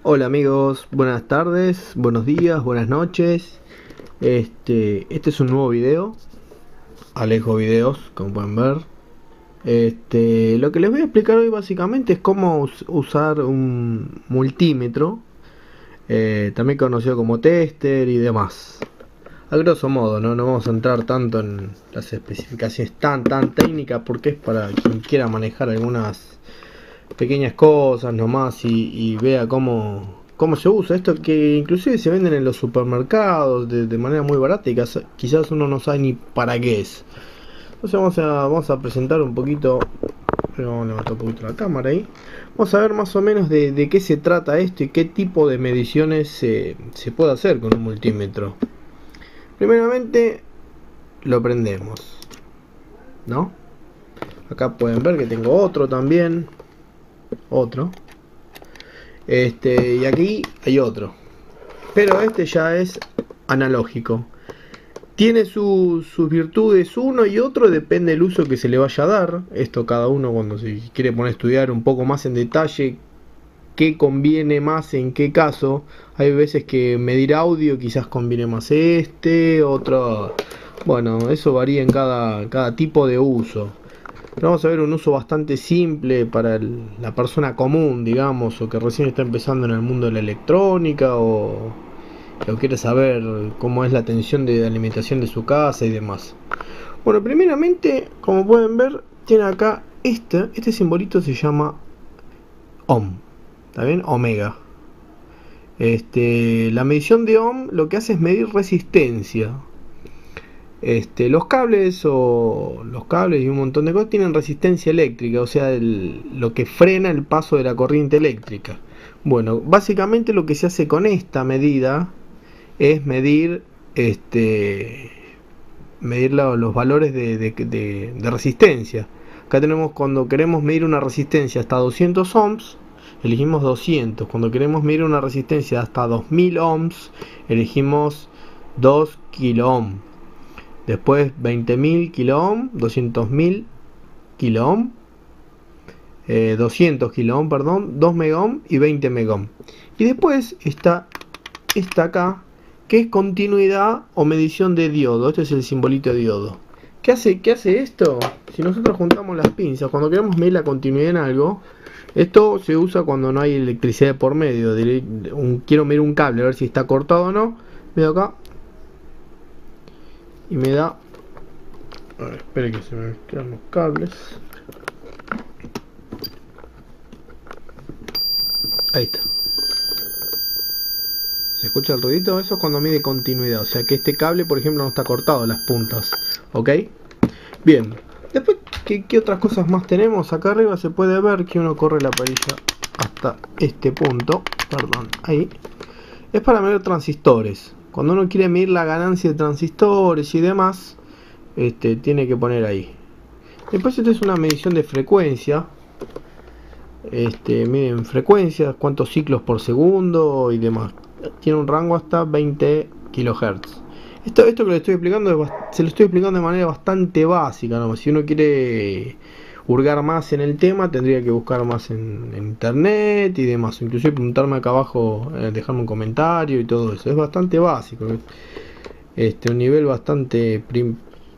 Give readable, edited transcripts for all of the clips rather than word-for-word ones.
Hola amigos, buenas tardes, buenos días, buenas noches. Este es un nuevo video, Alejo Videos, como pueden ver. Lo que les voy a explicar hoy básicamente es cómo usar un multímetro, también conocido como tester y demás. A grosso modo, no vamos a entrar tanto en las especificaciones tan técnicas porque es para quien quiera manejar algunas pequeñas cosas nomás y vea cómo se usa esto, que inclusive se venden en los supermercados de manera muy barata y quizás uno no sabe ni para qué es. Entonces vamos a presentar un poquito, vamos a levantar un poquito la cámara ahí. Vamos a ver más o menos de qué se trata esto y qué tipo de mediciones se puede hacer con un multímetro. Primeramente lo prendemos, ¿no? Acá pueden ver que tengo otro también, y aquí hay otro, pero este ya es analógico. Tiene sus virtudes uno y otro, depende del uso que se le vaya a dar. Esto cada uno cuando se quiere poner a estudiar un poco más en detalle qué conviene más en qué caso. Hay veces que medir audio quizás conviene más otro. Bueno, eso varía en cada tipo de uso. Pero vamos a ver un uso bastante simple para la persona común, digamos, o que recién está empezando en el mundo de la electrónica o quiere saber cómo es la tensión de alimentación de su casa y demás. Bueno, primeramente, como pueden ver, tiene acá este simbolito, se llama ohm, ¿está bien? Omega. La medición de ohm lo que hace es medir resistencia. Los cables y un montón de cosas tienen resistencia eléctrica, o sea, lo que frena el paso de la corriente eléctrica. Bueno, básicamente lo que se hace con esta medida es medir los valores de resistencia. Acá tenemos, cuando queremos medir una resistencia hasta 200 ohms, elegimos 200. Cuando queremos medir una resistencia hasta 2000 ohms, elegimos 2 kilo ohm. Después 20.000 kilo ohm, 200.000 kilo ohm, 200 kilo ohm, perdón, 2 mega ohm y 20 mega ohm. Y después está esta acá, que es continuidad o medición de diodo. Este es el simbolito de diodo. ¿Qué hace esto? Si nosotros juntamos las pinzas, cuando queremos medir la continuidad en algo, esto se usa cuando no hay electricidad por medio. Quiero medir un cable, a ver si está cortado o no. Veo acá y me da... A ver, espere que se me quedan los cables. Ahí está. ¿Se escucha el ruidito? Eso es cuando mide continuidad. O sea que este cable, por ejemplo, no está cortado las puntas. ¿Ok? Bien. Después, ¿qué otras cosas más tenemos? Acá arriba se puede ver que uno corre la perilla hasta este punto. Perdón, ahí. Es para medir transistores. Cuando uno quiere medir la ganancia de transistores y demás, tiene que poner ahí. Después esta es una medición de frecuencia. Miren frecuencias, cuántos ciclos por segundo y demás. Tiene un rango hasta 20 kHz. Esto que le estoy explicando se lo estoy explicando de manera bastante básica, ¿no? Si uno quiere hurgar más en el tema, tendría que buscar más en internet y demás. Inclusive preguntarme acá abajo, dejarme un comentario y todo eso. Es bastante básico. Un nivel bastante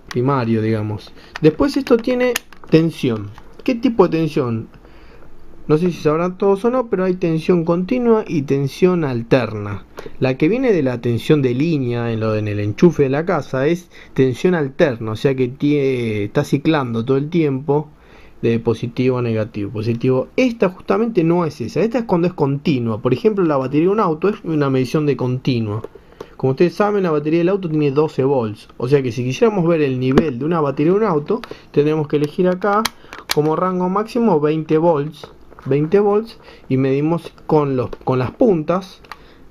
primario, digamos. Después esto tiene tensión. ¿Qué tipo de tensión? No sé si sabrán todos o no, pero hay tensión continua y tensión alterna. La que viene de la tensión de línea en el enchufe de la casa es tensión alterna, o sea que está ciclando todo el tiempo de positivo a negativo, positivo. Esta justamente no es esa, esta es cuando es continua. Por ejemplo, la batería de un auto es una medición de continua. Como ustedes saben, la batería del auto tiene 12 volts, o sea que si quisiéramos ver el nivel de una batería de un auto, tendríamos que elegir acá como rango máximo 20 volts y medimos con las puntas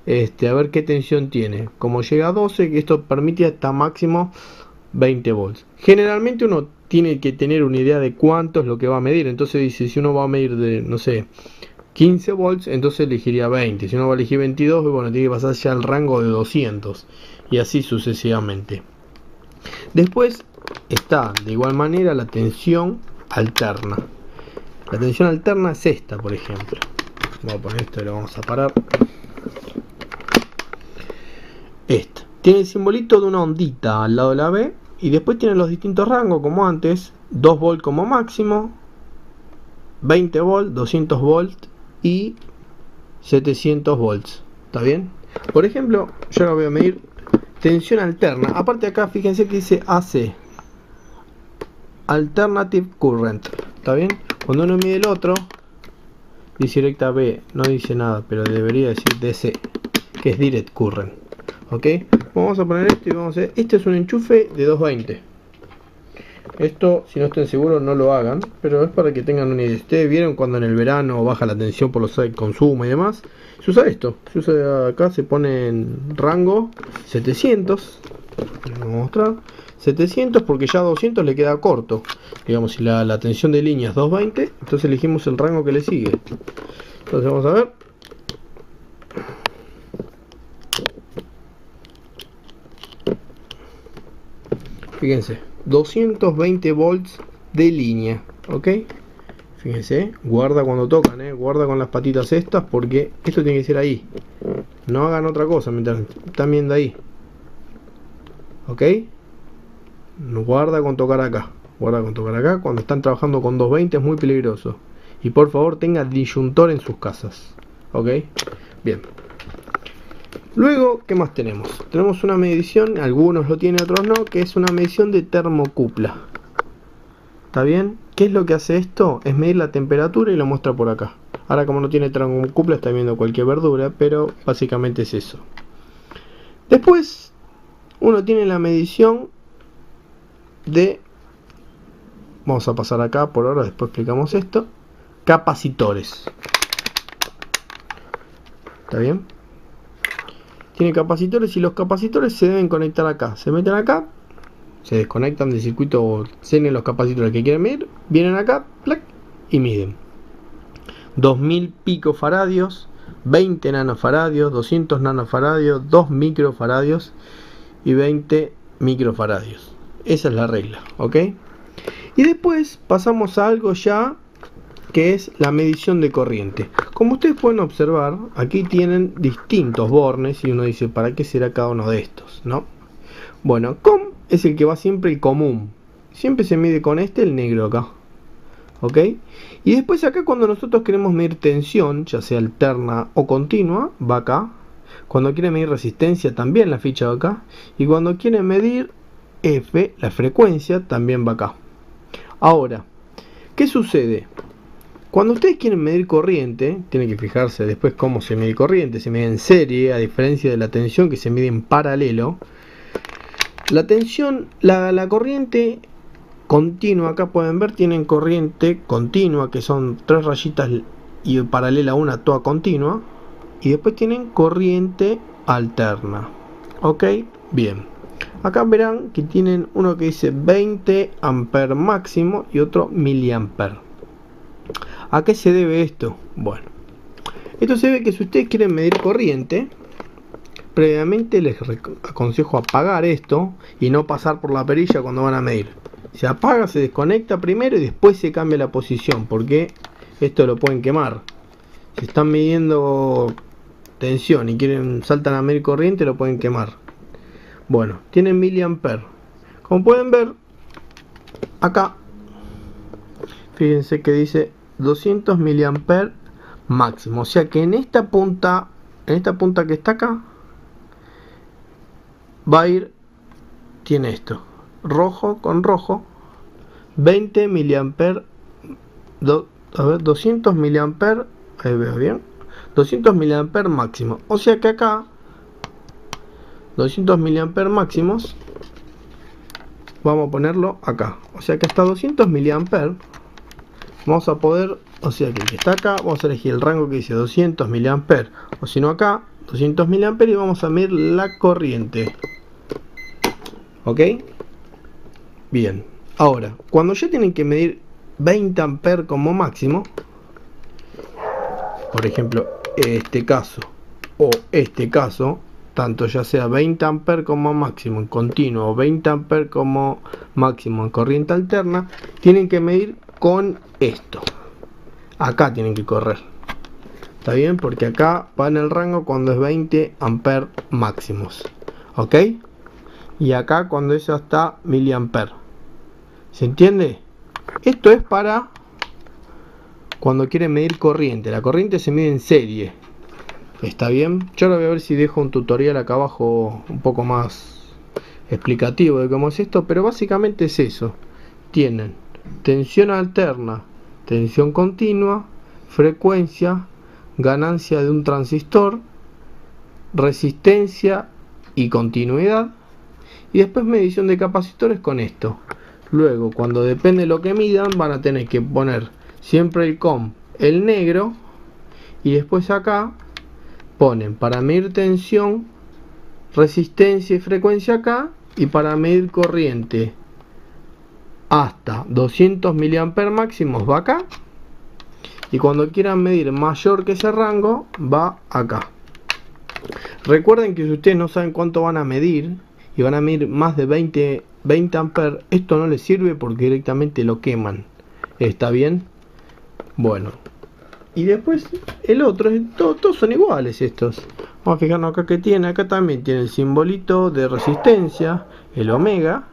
a ver qué tensión tiene. Como llega a 12, que esto permite hasta máximo 20 volts. Generalmente uno tiene que tener una idea de cuánto es lo que va a medir. Entonces dice, si uno va a medir de, no sé, 15 volts, entonces elegiría 20. Si uno va a elegir 22, bueno, tiene que pasar ya al rango de 200 y así sucesivamente. Después está de igual manera la tensión alterna. La tensión alterna es esta, por ejemplo. Vamos a poner esto y lo vamos a parar. Esta tiene el simbolito de una ondita al lado de la B. Y después tiene los distintos rangos como antes. 2 volt como máximo, 20 volt, 200 volt y 700 volts. ¿Está bien? Por ejemplo, yo ahora voy a medir tensión alterna. Aparte acá, fíjense que dice AC, Alternative Current. ¿Está bien? Cuando uno mide el otro, dice directa B, no dice nada, pero debería decir DC, que es Direct Current. ¿Ok? Vamos a poner esto y vamos a hacer. Este es un enchufe de 220. Esto, si no estén seguros, no lo hagan, pero es para que tengan una idea. Ustedes vieron cuando en el verano baja la tensión por los consumo y demás. Se usa esto, se usa acá, se pone en rango 700. Les voy a mostrar 700 porque ya 200 le queda corto. Digamos, si la tensión de línea es 220, entonces elegimos el rango que le sigue. Entonces vamos a ver. Fíjense, 220 volts de línea, ¿ok? Fíjense, guarda cuando tocan, guarda con las patitas estas porque esto tiene que ser ahí. No hagan otra cosa mientras están viendo ahí, ¿ok? No guarda con tocar acá, guarda con tocar acá. Cuando están trabajando con 220 es muy peligroso. Y por favor tenga disyuntor en sus casas, ¿ok? Bien. Luego, ¿qué más tenemos? Tenemos una medición, algunos lo tienen, otros no, que es una medición de termocupla. ¿Está bien? ¿Qué es lo que hace esto? Es medir la temperatura y lo muestra por acá. Ahora como no tiene termocupla está viendo cualquier verdura, pero básicamente es eso. Después, uno tiene la medición de... Vamos a pasar acá por ahora, después explicamos esto. Capacitores. ¿Está bien? Tiene capacitores y los capacitores se deben conectar acá. Se meten acá, se desconectan del circuito o tienen los capacitores que quieren medir, vienen acá, ¡plac!, y miden 2000 picofaradios, 20 nanofaradios, 200 nanofaradios, 2 microfaradios y 20 microfaradios. Esa es la regla, ¿ok? Y después pasamos a algo ya que es la medición de corriente. Como ustedes pueden observar, aquí tienen distintos bornes y uno dice, ¿para qué será cada uno de estos? ¿No? Bueno, COM es el que va siempre el común. Siempre se mide con este, el negro acá. ¿Ok? Y después acá cuando nosotros queremos medir tensión, ya sea alterna o continua, va acá. Cuando quieren medir resistencia, también la ficha va acá. Y cuando quieren medir F, la frecuencia, también va acá. Ahora, ¿qué sucede? Cuando ustedes quieren medir corriente, tienen que fijarse después cómo se mide corriente. Se mide en serie, a diferencia de la tensión que se mide en paralelo. La tensión, la corriente continua, acá pueden ver, tienen corriente continua, que son 3 rayitas y paralela una toda continua. Y después tienen corriente alterna. ¿Ok? Bien. Acá verán que tienen uno que dice 20 amperes máximo y otro miliamperes. ¿A qué se debe esto? Bueno, esto se debe que si ustedes quieren medir corriente, previamente les aconsejo apagar esto y no pasar por la perilla cuando van a medir. Se apaga, se desconecta primero y después se cambia la posición, porque esto lo pueden quemar. Si están midiendo tensión y saltan a medir corriente, lo pueden quemar. Bueno, tienen miliamperes. Como pueden ver, acá, fíjense que dice 200 miliamperes máximo. O sea que en esta punta que está acá, va a ir, tiene esto, rojo con rojo, 20 miliamperes, 200 miliamperes, ahí veo bien, 200 miliamperes máximo. O sea que acá, 200 miliamperes máximos, vamos a ponerlo acá. O sea que hasta 200 miliamperes vamos a poder, o sea que el que está acá, vamos a elegir el rango que dice 200 miliamperes, o si no acá, 200 miliamperes, y vamos a medir la corriente. ¿Ok? Bien. Ahora, cuando ya tienen que medir 20 amperes como máximo, por ejemplo, este caso o este caso, tanto ya sea 20 amperes como máximo en continuo o 20 amperes como máximo en corriente alterna, tienen que medir con esto. Acá tienen que correr. ¿Está bien? Porque acá va en el rango cuando es 20 amperes máximos. ¿Ok? Y acá cuando eso está miliamperes. ¿Se entiende? Esto es para cuando quieren medir corriente. La corriente se mide en serie. ¿Está bien? Yo ahora voy a ver si dejo un tutorial acá abajo un poco más explicativo de cómo es esto. Pero básicamente es eso. Tienen tensión alterna, tensión continua, frecuencia, ganancia de un transistor, resistencia y continuidad. Y después medición de capacitores con esto. Luego, cuando depende de lo que midan, van a tener que poner siempre el COM, el negro. Y después acá ponen para medir tensión, resistencia y frecuencia acá. Y para medir corriente hasta 200 mA máximos va acá. Y cuando quieran medir mayor que ese rango, va acá. Recuerden que si ustedes no saben cuánto van a medir y van a medir más de 20 amperes, esto no les sirve porque directamente lo queman. ¿Está bien? Bueno. Y después el otro, todos son iguales estos. Vamos a fijarnos acá que tiene. Acá también tiene el simbolito de resistencia, el omega,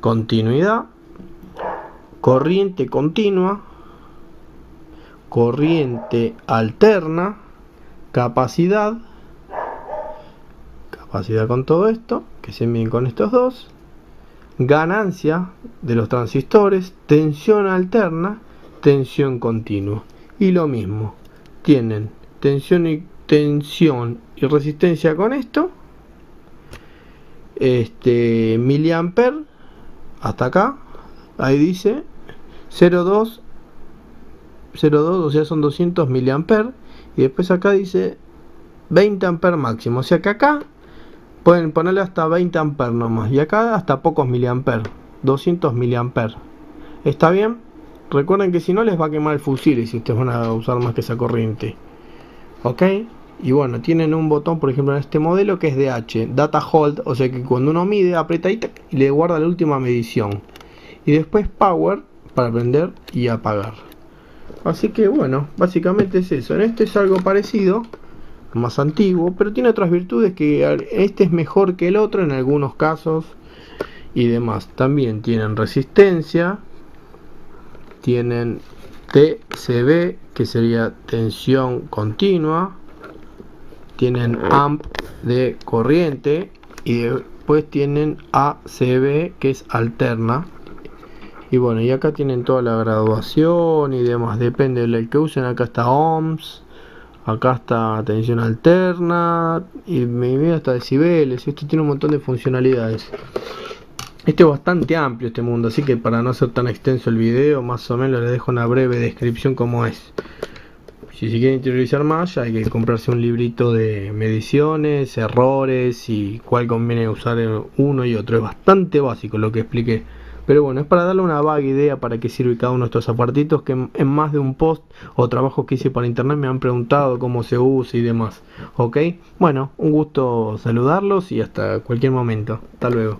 continuidad, corriente continua, corriente alterna, capacidad con todo esto, que se miden con estos dos, ganancia de los transistores, tensión alterna, tensión continua. Y lo mismo, tienen tensión y resistencia con esto, miliamper, hasta acá, ahí dice 0,2, o sea son 200 miliamperes, y después acá dice 20 amperes máximo, o sea que acá pueden ponerle hasta 20 amperes nomás, y acá hasta pocos miliamperes, 200 miliamperes. ¿Está bien? Recuerden que si no les va a quemar el fusible si ustedes van a usar más que esa corriente. ¿Ok? Y bueno, tienen un botón, por ejemplo en este modelo, que es de H, Data Hold, o sea que cuando uno mide, aprieta y le guarda la última medición. Y después Power, para prender y apagar. Así que bueno, básicamente es eso. En este es algo parecido, más antiguo, pero tiene otras virtudes, que este es mejor que el otro en algunos casos y demás. También tienen resistencia, tienen TCB, que sería tensión continua, tienen amp de corriente, y después tienen ACB, que es alterna. Y bueno, y acá tienen toda la graduación y demás, depende del que usen. Acá está ohms, acá está tensión alterna, y me mide hasta decibeles. Esto tiene un montón de funcionalidades. Este es bastante amplio este mundo, así que para no hacer tan extenso el video, más o menos les dejo una breve descripción como es. Si se quieren interiorizar más, ya hay que comprarse un librito de mediciones, errores y cuál conviene usar uno y otro. Es bastante básico lo que expliqué. Pero bueno, es para darle una vaga idea para qué sirve cada uno de estos aparatitos, que en más de un post o trabajo que hice para internet me han preguntado cómo se usa y demás. ¿Ok? Bueno, un gusto saludarlos y hasta cualquier momento. Hasta luego.